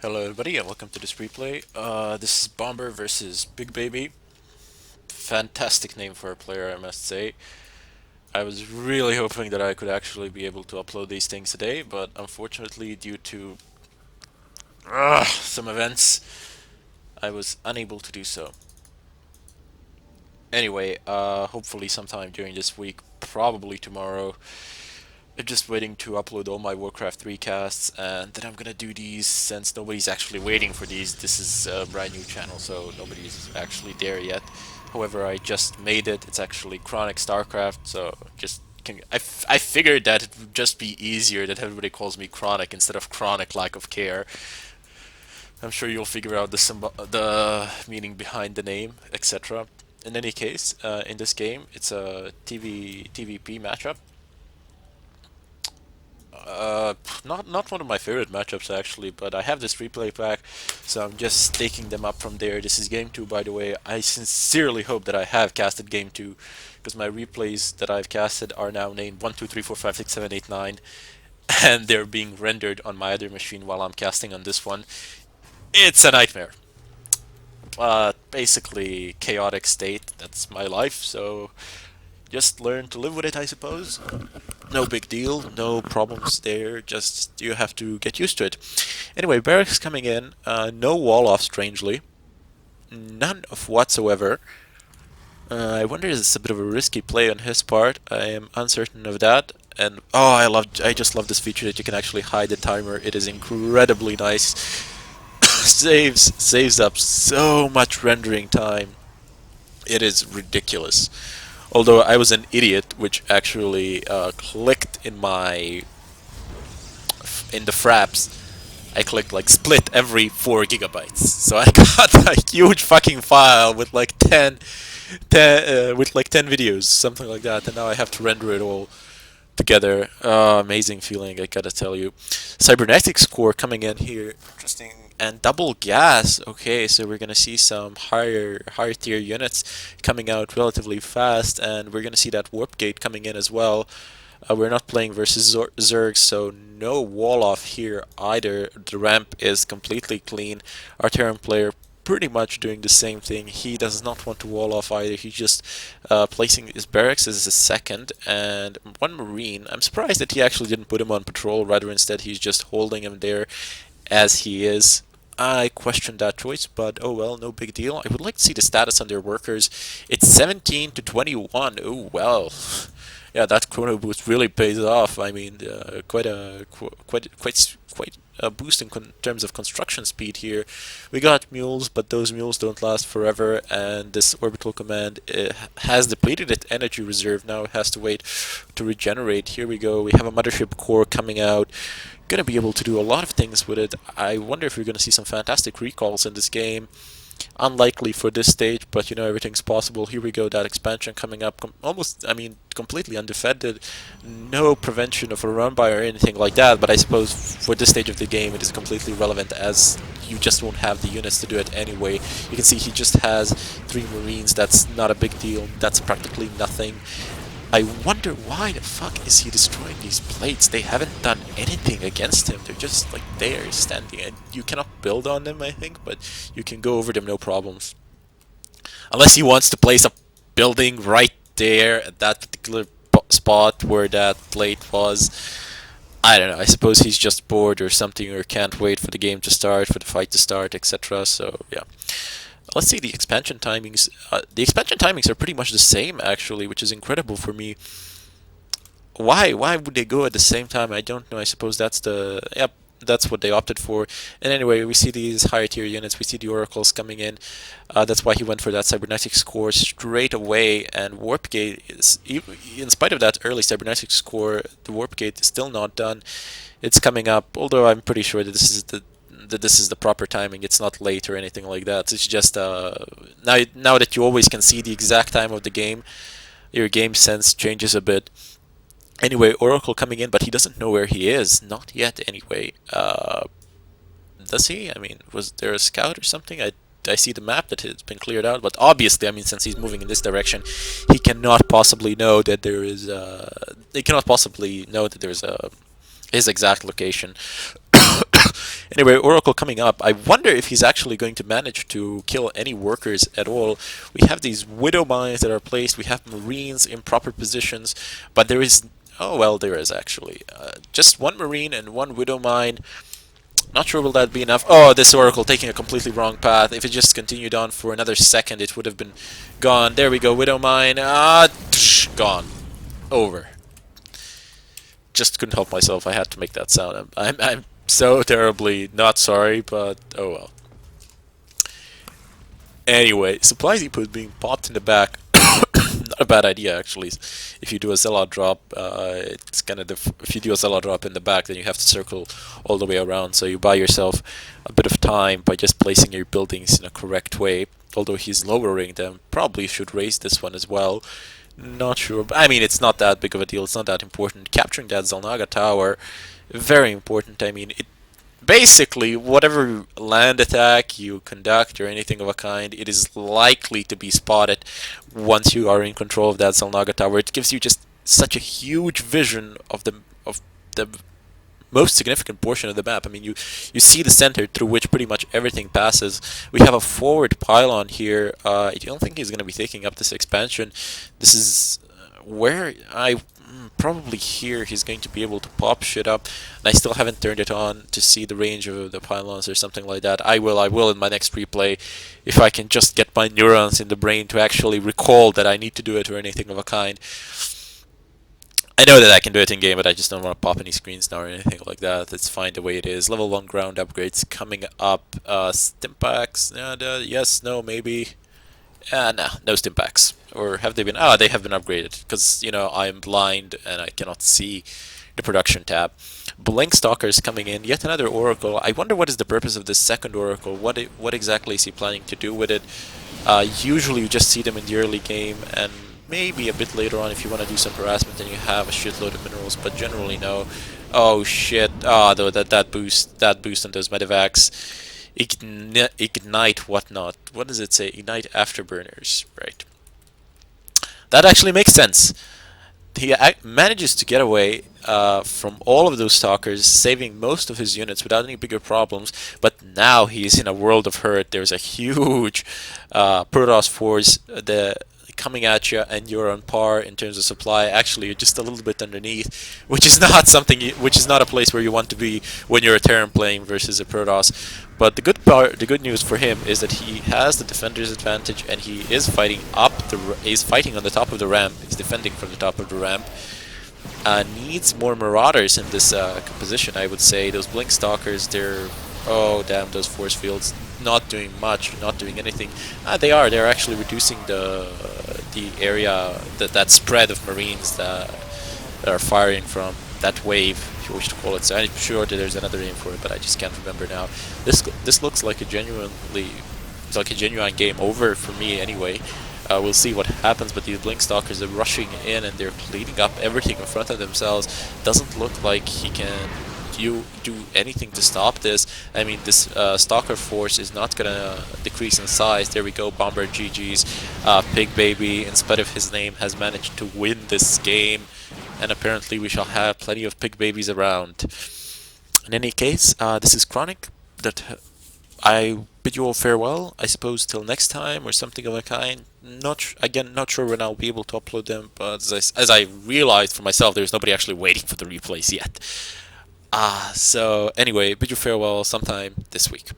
Hello everybody and welcome to this replay. This is Bomber versus PigBaby. Fantastic name for a player, I must say. I was really hoping that I could actually be able to upload these things today, but unfortunately due to some events, I was unable to do so. Anyway, hopefully sometime during this week, probably tomorrow, I'm just waiting to upload all my Warcraft 3 casts, and then I'm gonna do these since nobody's actually waiting for these. This is a brand new channel, so nobody's actually there yet. However, I just made it. It's actually Chronic StarCraft, so just I figured that it would just be easier that everybody calls me Chronic instead of Chronic Lack of Care. I'm sure you'll figure out the meaning behind the name, etc. In any case, in this game, it's a TvP matchup. Not one of my favorite matchups actually, but I have this replay pack, so I'm just taking them up from there. This is game 2, by the way. I sincerely hope that I have casted game 2, because my replays that I've casted are now named 1, 2, 3, 4, 5, 6, 7, 8, 9, and they're being rendered on my other machine while I'm casting on this one. It's a nightmare. Basically, chaotic state. That's my life, so just learn to live with it, I suppose. No big deal, no problems there, just you have to get used to it. Anyway, Barracks coming in, no wall off, strangely. None of whatsoever. I wonder if it's a bit of a risky play on his part. I am uncertain of that. And oh, I just love this feature that you can actually hide the timer. It is incredibly nice. Saves up so much rendering time. It is ridiculous. Although I was an idiot, which actually clicked in the fraps. I clicked like split every 4 gigabytes, so I got a huge fucking file with like 10 videos, something like that, and now I have to render it all together. Amazing feeling, I gotta tell you. Cybernetics core coming in here, interesting, and double gas. Okay, so we're gonna see some higher tier units coming out relatively fast, and we're gonna see that warp gate coming in as well. We're not playing versus Zerg, so no wall off here either. The ramp is completely clean. Our Terran player pretty much doing the same thing. He does not want to wall off either. He's just placing his barracks as a second and one marine. I'm surprised that he actually didn't put him on patrol. Rather, instead, he's just holding him there as he is. I question that choice, but oh well, no big deal. I would like to see the status on their workers. It's 17 to 21. Oh well. Yeah, that chrono boost really pays off. I mean, quite a boost in terms of construction speed here. We got mules, but those mules don't last forever, and this orbital command has depleted its energy reserve. Now it has to wait to regenerate. Here we go. We have a mothership core coming out. Gonna be able to do a lot of things with it. I wonder if we're gonna see some fantastic recalls in this game. Unlikely for this stage, but you know, everything's possible. Here we go, that expansion coming up, almost, I mean, completely undefended. No prevention of a run by or anything like that, but I suppose for this stage of the game it is completely relevant, as you just won't have the units to do it anyway. You can see he just has 3 marines. That's not a big deal. That's practically nothing. I wonder why the fuck is he destroying these plates? They haven't done anything against him. They're just like there, standing, and you cannot build on them, I think, but you can go over them no problems. Unless he wants to place a building right there at that particular spot where that plate was. I don't know. I suppose he's just bored or something, or can't wait for the game to start, for the fight to start, etc. So yeah. Let's see the expansion timings. The expansion timings are pretty much the same, actually, which is incredible for me. Why would they go at the same time? I don't know. I suppose that's the yep. That's what they opted for. And anyway, we see these higher tier units. We see the oracles coming in. That's why he went for that cybernetics core straight away. And warp gate is, in spite of that early cybernetics core, the warp gate is still not done. It's coming up. Although I'm pretty sure that this is the proper timing. It's not late or anything like that. It's just now that you always can see the exact time of the game, your game sense changes a bit. Anyway, Oracle coming in, but he doesn't know where he is. Not yet, anyway. Does he? I mean, was there a scout or something? I see the map that has been cleared out, but obviously, I mean, since he's moving in this direction, he cannot possibly know that there is. He cannot possibly know that there's his exact location. Anyway, Oracle coming up. I wonder if he's actually going to manage to kill any workers at all. We have these Widow Mines that are placed. We have Marines in proper positions, but there is... Oh, well, there is actually. Just one Marine and one Widow Mine. Not sure will that be enough. Oh, this Oracle taking a completely wrong path. If it just continued on for another second, it would have been gone. There we go, Widow Mine. Gone. Over. Just couldn't help myself. I had to make that sound. I'm so terribly not sorry, but oh well. Anyway, supply depot being popped in the back. Not a bad idea actually. If you do a sellout drop, it's kind of if you do a sellout drop in the back, then you have to circle all the way around. So you buy yourself a bit of time by just placing your buildings in a correct way. Although he's lowering them, probably should raise this one as well. Not sure, but I mean it's not that big of a deal. It's not that important. Capturing that Zalnaga tower, very important. I mean it. Basically, whatever land attack you conduct or anything of a kind, it is likely to be spotted once you are in control of that Zalnaga tower. It gives you just such a huge vision of the most significant portion of the map. I mean, you see the center through which pretty much everything passes. We have a forward pylon here. I don't think he's going to be taking up this expansion. This is where I probably here he's going to be able to pop shit up, and I still haven't turned it on to see the range of the pylons or something like that. I will in my next replay, if I can just get my neurons in the brain to actually recall that I need to do it or anything of a kind. I know that I can do it in game, but I just don't want to pop any screens now or anything like that. It's fine the way it is. Level 1 ground upgrades coming up. Stimpaks, yes, no, maybe. No Stimpaks. Or have they been? Ah, they have been upgraded. Because, you know, I'm blind and I cannot see the production tab. Blink Stalkers coming in. Yet another Oracle. I wonder what is the purpose of this second Oracle. What exactly is he planning to do with it? Usually you just see them in the early game, and maybe a bit later on if you want to do some harassment and you have a shitload of minerals, but generally no. Oh shit. Ah, though that boost on those medevacs. Ignite whatnot. What does it say? Ignite afterburners. Right. That actually makes sense. He manages to get away from all of those stalkers, saving most of his units without any bigger problems, but now he's in a world of hurt. There's a huge Protoss force coming at you, and you're on par in terms of supply. Actually, you're just a little bit underneath, which is not which is not a place where you want to be when you're a Terran playing versus a Protoss. But the good news for him is that he has the defender's advantage, and he is fighting he's fighting on the top of the ramp. He's defending from the top of the ramp. Needs more Marauders in this composition, I would say. Those Blink Stalkers, they're... Oh, damn, those force fields. Not doing much, not doing anything. They're actually reducing the area, that spread of Marines that are firing from that wave, if you wish to call it. So I'm sure that there's another name for it, but I just can't remember now. This looks like a genuine game over for me anyway. We'll see what happens, but these Blink Stalkers are rushing in and they're cleaning up everything in front of themselves. Doesn't look like he can do anything to stop this. I mean, this Stalker force is not gonna decrease in size. There we go, Bomber GG's. PigBaby, in spite of his name, has managed to win this game, and apparently we shall have plenty of PigBabies around. In any case, this is Chronic. That I bid you all farewell, I suppose, till next time or something of a kind. Not sure when I'll be able to upload them, but as I realized for myself, there's nobody actually waiting for the replays yet. So anyway, bid you farewell sometime this week.